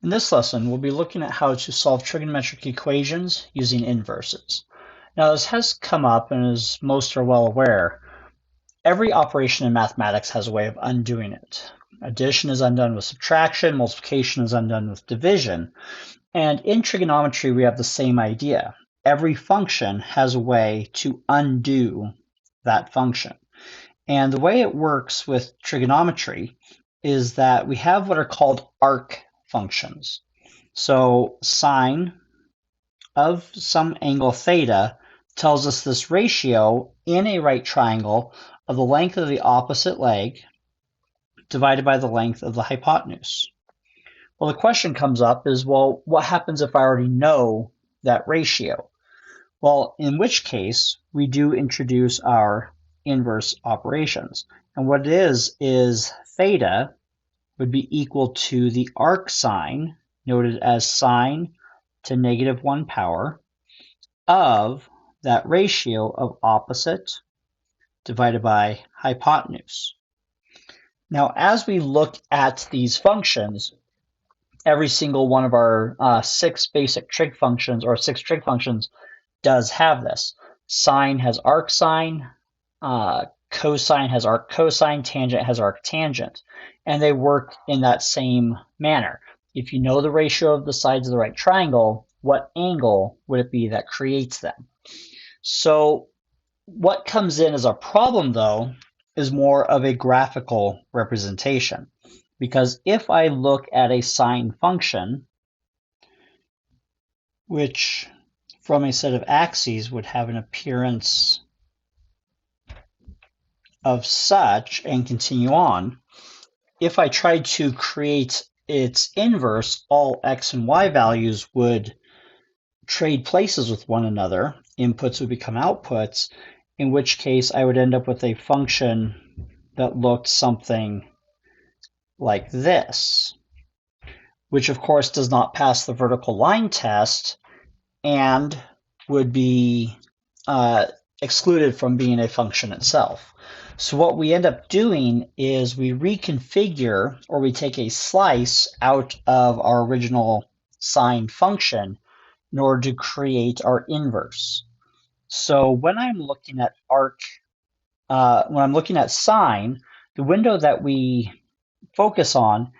In this lesson, we'll be looking at how to solve trigonometric equations using inverses. Now, this has come up, and as most are well aware, every operation in mathematics has a way of undoing it. Addition is undone with subtraction, multiplication is undone with division, and in trigonometry we have the same idea. Every function has a way to undo that function. And the way it works with trigonometry is that we have what are called arc functions. So sine of some angle theta tells us this ratio in a right triangle of the length of the opposite leg divided by the length of the hypotenuse. Well, the question comes up is, well, what happens if I already know that ratio? Well, in which case, we do introduce our inverse operations. And what it is theta would be equal to the arc sine, noted as sine to negative 1 power, of that ratio of opposite divided by hypotenuse. Now, as we look at these functions, every single one of our 6 basic trig functions, or 6 trig functions, does have this. Sine has arc sine, cosine has arc cosine, tangent has arc tangent, and they work in that same manner. If you know the ratio of the sides of the right triangle, what angle would it be that creates them? So what comes in as a problem, though, is more of a graphical representation. Because if I look at a sine function, which from a set of axes would have an appearance of such and continue on, if I tried to create its inverse, all x and y values would trade places with one another. Inputs would become outputs, in which case I would end up with a function that looked something like this, which of course does not pass the vertical line test and would be excluded from being a function itself. So what we end up doing is we reconfigure, or we take a slice out of our original sine function in order to create our inverse. So when I'm looking at sine, the window that we focus on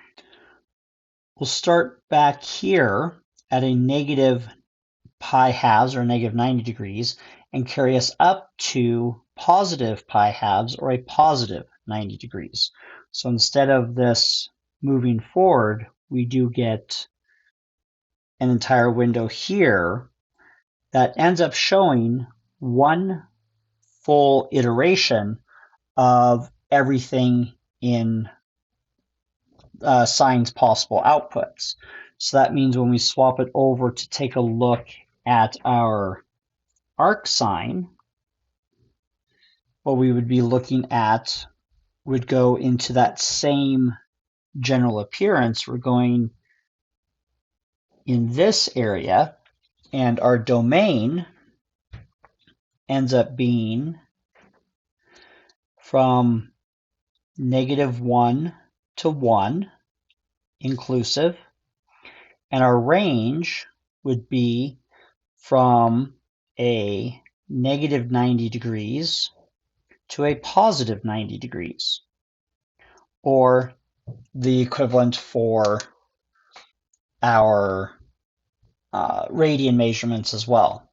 will start back here at a negative pi halves, or negative 90 degrees, and carry us up to positive pi halves, or a positive 90 degrees. So instead of this moving forward, we do get an entire window here that ends up showing one full iteration of everything in sine's possible outputs. So that means when we swap it over to take a look at our arc sine, what we would be looking at would go into that same general appearance. We're going in this area, and our domain ends up being from negative 1 to 1 inclusive, and our range would be from a negative 90 degrees to a positive 90 degrees, or the equivalent for our radian measurements as well.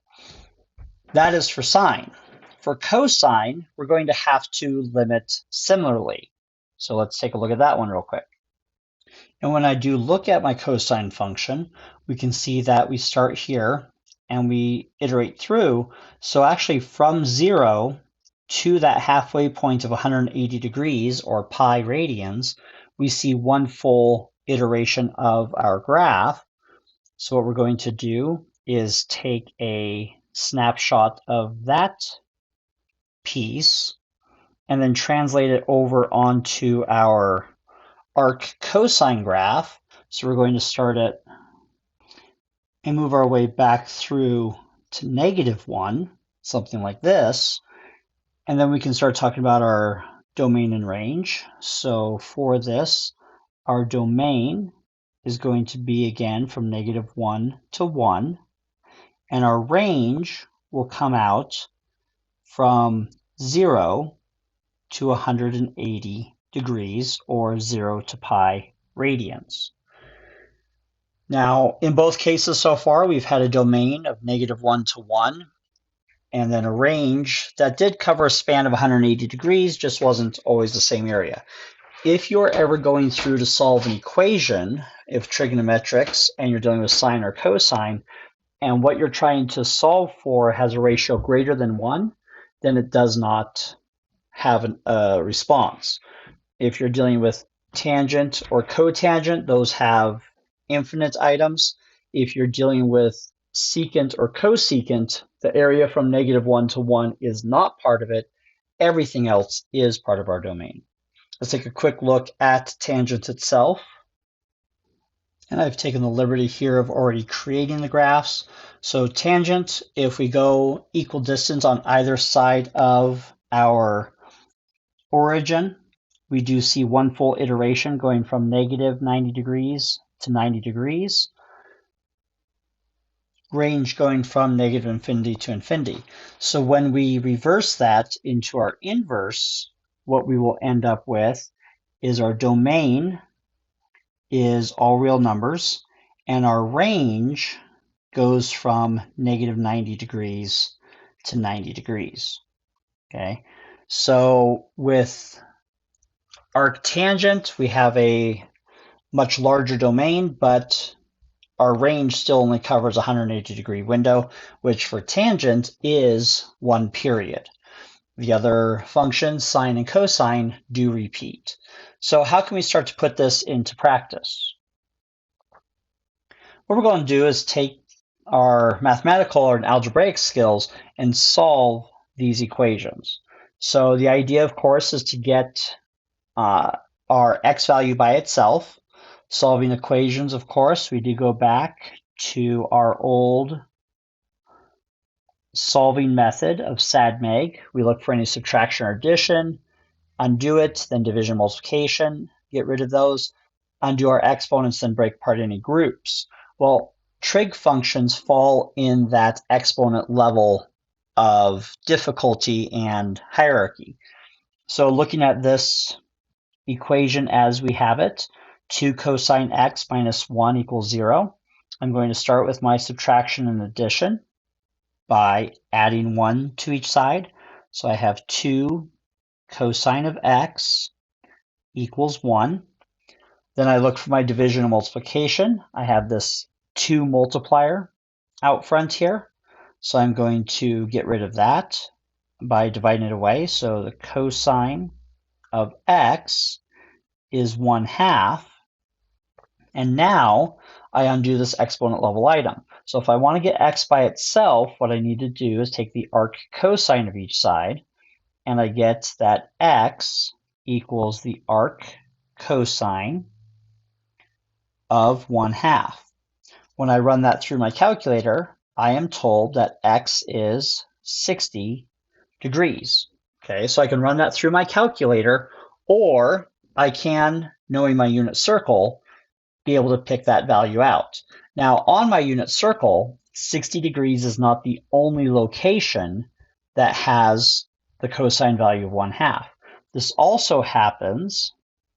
That is for sine. For cosine, we're going to have to limit similarly. So let's take a look at that one real quick. And when I do look at my cosine function, we can see that we start here and we iterate through. So actually from 0 to that halfway point of 180 degrees, or pi radians, we see one full iteration of our graph. So what we're going to do is take a snapshot of that piece and then translate it over onto our arc cosine graph. So we're going to start it and move our way back through to negative 1, something like this. And then we can start talking about our domain and range. So for this, our domain is going to be, again, from -1 to 1. And our range will come out from 0 to 180 degrees, or 0 to pi radians. Now, in both cases so far, we've had a domain of -1 to 1, and then a range that did cover a span of 180 degrees, just wasn't always the same area. If you're ever going through to solve an equation, if trigonometrics, and you're dealing with sine or cosine, and what you're trying to solve for has a ratio greater than 1, then it does not have a response. If you're dealing with tangent or cotangent, those have infinite items. If you're dealing with secant or cosecant, the area from -1 to 1 is not part of it. Everything else is part of our domain. Let's take a quick look at tangent itself. And I've taken the liberty here of already creating the graphs. So tangent, if we go equal distance on either side of our origin, we do see one full iteration going from -90 degrees to 90 degrees. Range going from -infinity to infinity. So when we reverse that into our inverse, what we will end up with is our domain is all real numbers, and our range goes from -90 degrees to 90 degrees. Okay, so with arctangent, we have a much larger domain, but our range still only covers a 180 degree window, which for tangent is one period. The other functions, sine and cosine, do repeat. So how can we start to put this into practice? What we're going to do is take our mathematical or algebraic skills and solve these equations. So the idea, of course, is to get our x value by itself. Solving equations, of course, we do go back to our old solving method of SADMAG. We look for any subtraction or addition, undo it, then division, multiplication, get rid of those, undo our exponents, then break apart any groups. Well, trig functions fall in that exponent level of difficulty and hierarchy. So looking at this equation as we have it, 2 cosine x minus 1 equals 0. I'm going to start with my subtraction and addition by adding 1 to each side. So I have 2 cosine of x equals 1. Then I look for my division and multiplication. I have this 2 multiplier out front here. So I'm going to get rid of that by dividing it away. So the cosine of x is 1/2. And now I undo this exponent level item. So if I want to get x by itself, what I need to do is take the arc cosine of each side, and I get that x equals the arc cosine of 1/2. When I run that through my calculator, I am told that x is 60 degrees. Okay, so I can run that through my calculator, or I can, knowing my unit circle, be able to pick that value out. Now, on my unit circle, 60 degrees is not the only location that has the cosine value of 1/2. This also happens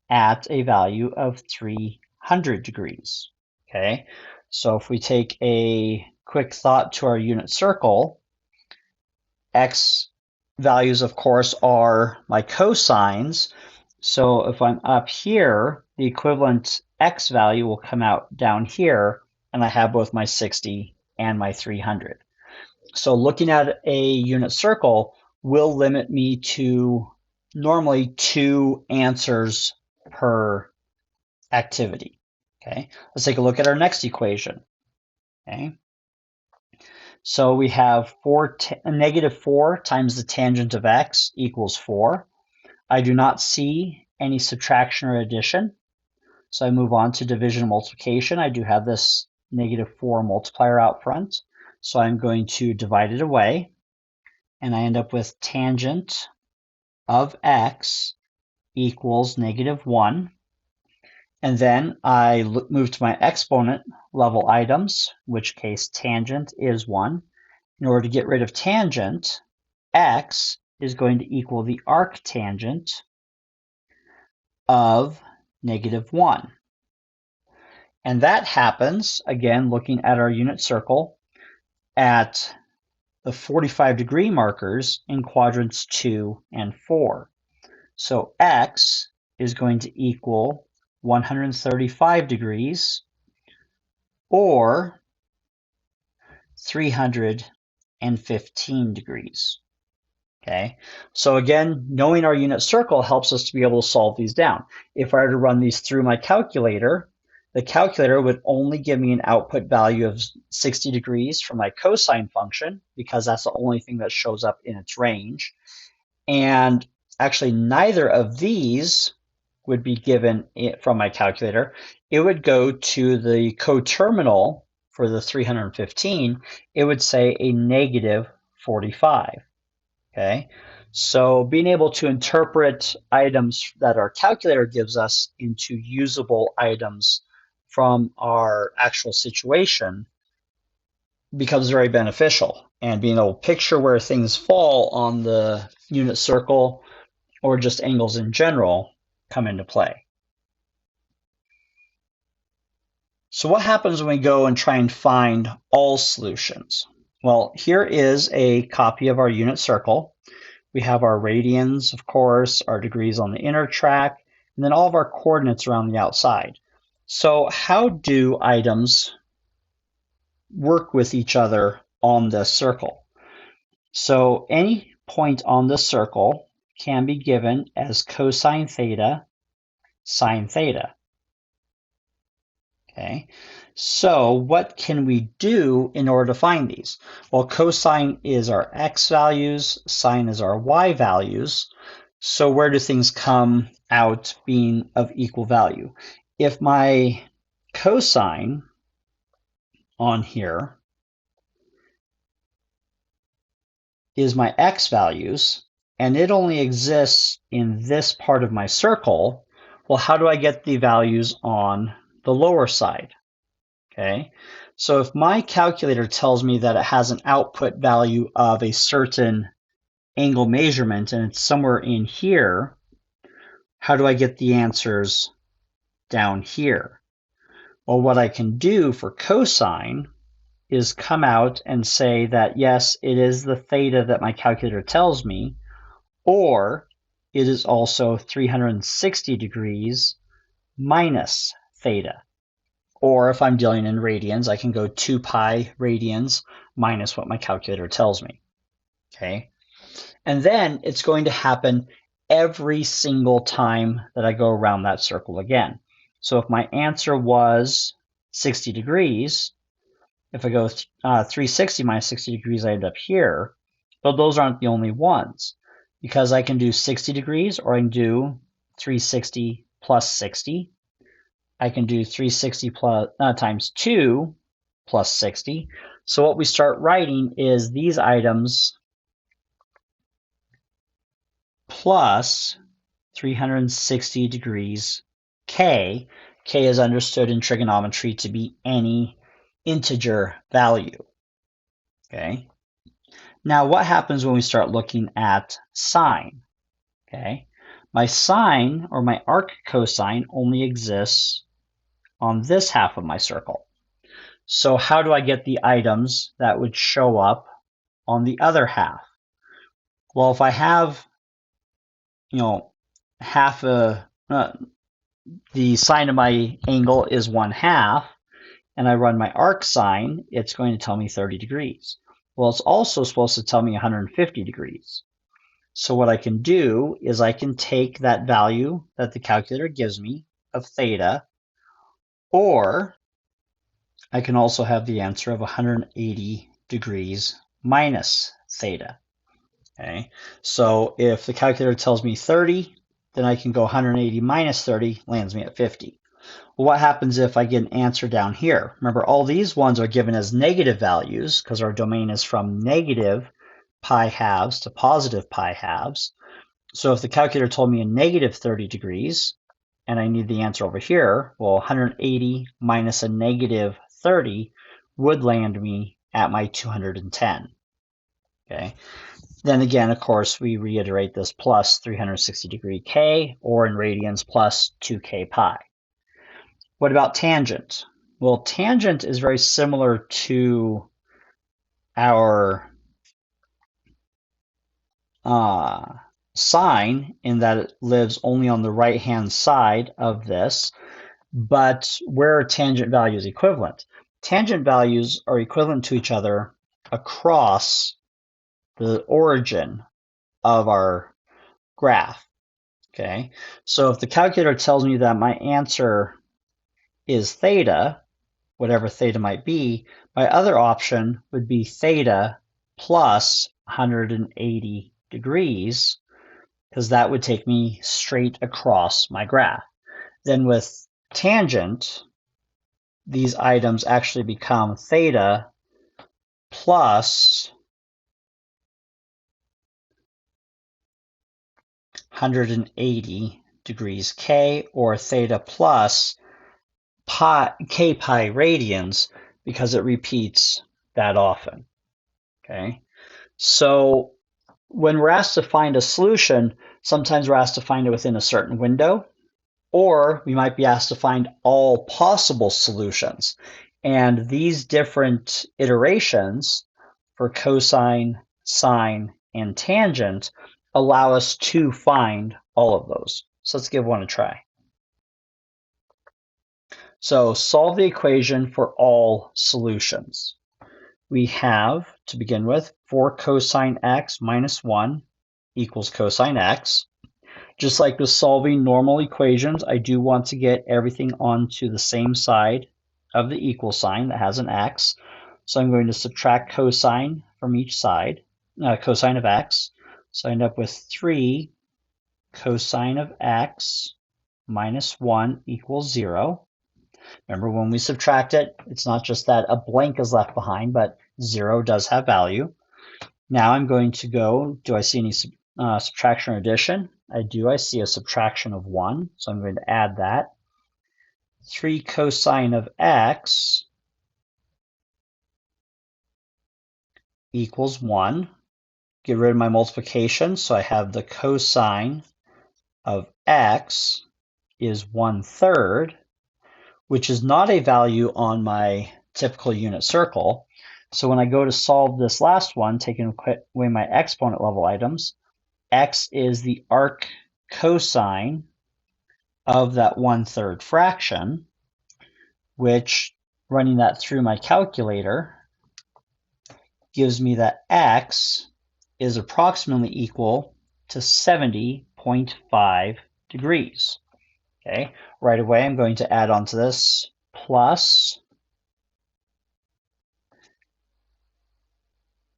at a value of 300 degrees. Okay, so if we take a quick thought to our unit circle, x values, of course, are my cosines. So if I'm up here, the equivalent x value will come out down here, and I have both my 60 and my 300. So looking at a unit circle will limit me to normally 2 answers per activity. Okay, let's take a look at our next equation. Okay, so we have -4 times the tangent of x equals 4. I do not see any subtraction or addition. So I move on to division and multiplication. I do have this -4 multiplier out front. So I'm going to divide it away. And I end up with tangent of x equals -1. And then I move to my exponent level items, in which case tangent is 1. In order to get rid of tangent, x is going to equal the arctangent of -1. And that happens, again, looking at our unit circle, at the 45-degree markers in quadrants 2 and 4. So x is going to equal 135 degrees or 315 degrees. Okay, so again, knowing our unit circle helps us to be able to solve these down. If I were to run these through my calculator, the calculator would only give me an output value of 60 degrees for my cosine function, because that's the only thing that shows up in its range. And actually, neither of these would be given from my calculator. It would go to the coterminal for the 315. It would say a -45. Okay, so being able to interpret items that our calculator gives us into usable items from our actual situation becomes very beneficial, and being able to picture where things fall on the unit circle or just angles in general come into play. So what happens when we go and try and find all solutions? Well, here is a copy of our unit circle. We have our radians, of course, our degrees on the inner track, and then all of our coordinates around the outside. So how do items work with each other on this circle? So any point on the circle can be given as cosine theta, sine theta. Okay, so what can we do in order to find these? Well, cosine is our x values, sine is our y values. So where do things come out being of equal value? If my cosine on here is my x values, and it only exists in this part of my circle, well, how do I get the values on the lower side? Okay, so if my calculator tells me that it has an output value of a certain angle measurement and it's somewhere in here, how do I get the answers down here? Well, what I can do for cosine is come out and say that yes, it is the theta that my calculator tells me, or it is also 360 degrees minus theta. Or if I'm dealing in radians, I can go 2 pi radians minus what my calculator tells me. Okay, and then it's going to happen every single time that I go around that circle again. So if my answer was 60 degrees, if I go 360 minus 60 degrees, I end up here. But those aren't the only ones, because I can do 60 degrees, or I can do 360 plus 60. I can do 360 plus, times 2 plus 60. So what we start writing is these items plus 360 degrees k. K is understood in trigonometry to be any integer value. Okay. Now what happens when we start looking at sine? Okay. My sine, or my arc cosine, only exists on this half of my circle. So how do I get the items that would show up on the other half? Well, if I have, half a, the sine of my angle is 1/2, and I run my arc sine, it's going to tell me 30 degrees. Well, it's also supposed to tell me 150 degrees. So what I can do is I can take that value that the calculator gives me of theta, or I can also have the answer of 180 degrees minus theta. Okay, so if the calculator tells me 30, then I can go 180 minus 30, lands me at 50. Well, what happens if I get an answer down here? Remember, all these ones are given as negative values because our domain is from negative pi halves to positive pi halves. So if the calculator told me a negative 30 degrees, and I need the answer over here, well, 180 minus a negative 30 would land me at my 210. Okay. Then again, of course, we reiterate this plus 360 degree K, or in radians plus 2K pi. What about tangent? Well, tangent is very similar to our sine in that it lives only on the right-hand side of this, but where are tangent values equivalent? Tangent values are equivalent to each other across the origin of our graph. Okay, so if the calculator tells me that my answer is theta, whatever theta might be, my other option would be theta plus 180 degrees, because that would take me straight across my graph. Then with tangent, these items actually become theta plus 180 degrees K, or theta plus K pi radians, because it repeats that often. Okay, so when we're asked to find a solution, sometimes we're asked to find it within a certain window, or we might be asked to find all possible solutions. And these different iterations for cosine, sine, and tangent allow us to find all of those. So let's give one a try. So solve the equation for all solutions. We have, to begin with, 4 cosine x minus 1 equals cosine x. Just like with solving normal equations, I do want to get everything onto the same side of the equal sign that has an x. So I'm going to subtract cosine from each side, cosine of x. So I end up with 3 cosine of x minus 1 equals 0. Remember, when we subtract it, it's not just that a blank is left behind, but 0 does have value. Now I'm going to go, do I see any subtraction or addition? I do. I see a subtraction of 1, so I'm going to add that. 3 cosine of x equals 1. Get rid of my multiplication, so I have the cosine of x is 1/3, which is not a value on my typical unit circle. So when I go to solve this last one, taking away my exponent level items, x is the arc cosine of that 1/3 fraction, which, running that through my calculator, gives me that x is approximately equal to 70.5 degrees. Okay, right away I'm going to add on to this plus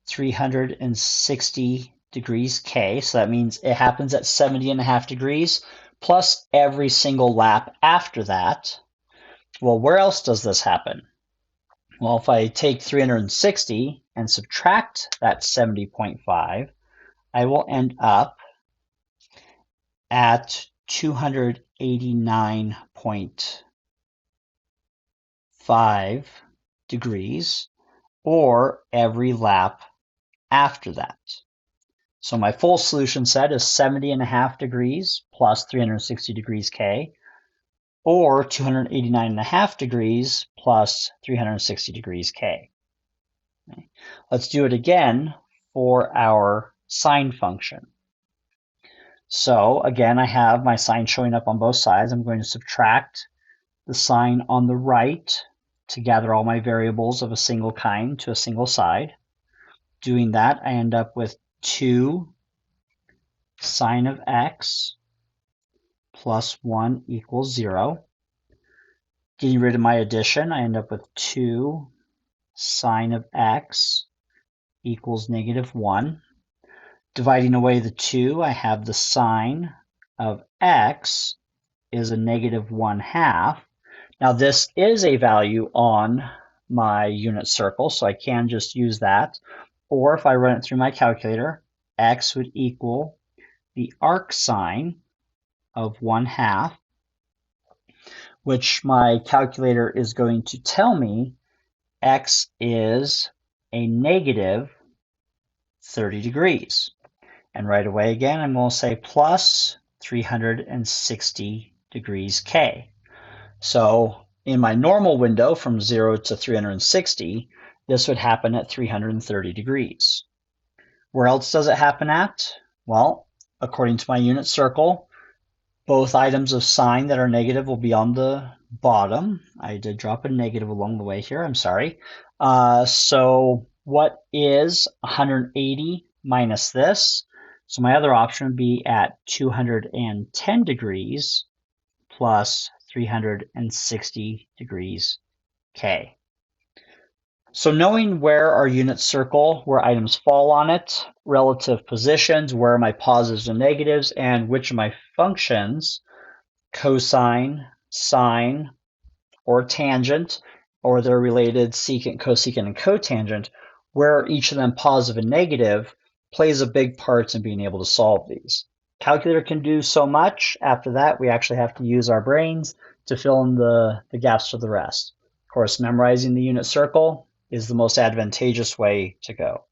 360 degrees K, so that means it happens at 70.5 degrees, plus every single lap after that. Well, where else does this happen? Well, if I take 360 and subtract that 70.5, I will end up at 289.5 degrees, or every lap after that. So my full solution set is 70.5 degrees plus 360 degrees K, or 289.5 degrees plus 360 degrees K. Okay. Let's do it again for our sine function. So again, I have my sine showing up on both sides. I'm going to subtract the sine on the right to gather all my variables of a single kind to a single side. Doing that, I end up with 2 sine of x plus 1 equals 0. Getting rid of my addition, I end up with 2 sine of x equals -1. Dividing away the 2, I have the sine of x is a -1/2. Now this is a value on my unit circle, so I can just use that. Or if I run it through my calculator, x would equal the arc sine of 1/2 which my calculator is going to tell me x is a negative 30 degrees. And right away again, I'm going to say plus 360 degrees K. So in my normal window from 0 to 360, this would happen at 330 degrees. Where else does it happen at? Well, according to my unit circle, both items of sign that are negative will be on the bottom. I did drop a negative along the way here, I'm sorry. So what is 180 minus this? So my other option would be at 210 degrees plus 360 degrees K. So knowing where our unit circle, where items fall on it, relative positions, where are my positives and negatives, and which of my functions, cosine, sine, or tangent, or they're related secant, cosecant, and cotangent, where each of them positive and negative plays a big part in being able to solve these. Calculator can do so much. After that, we actually have to use our brains to fill in the gaps for the rest. Of course, memorizing the unit circle is the most advantageous way to go.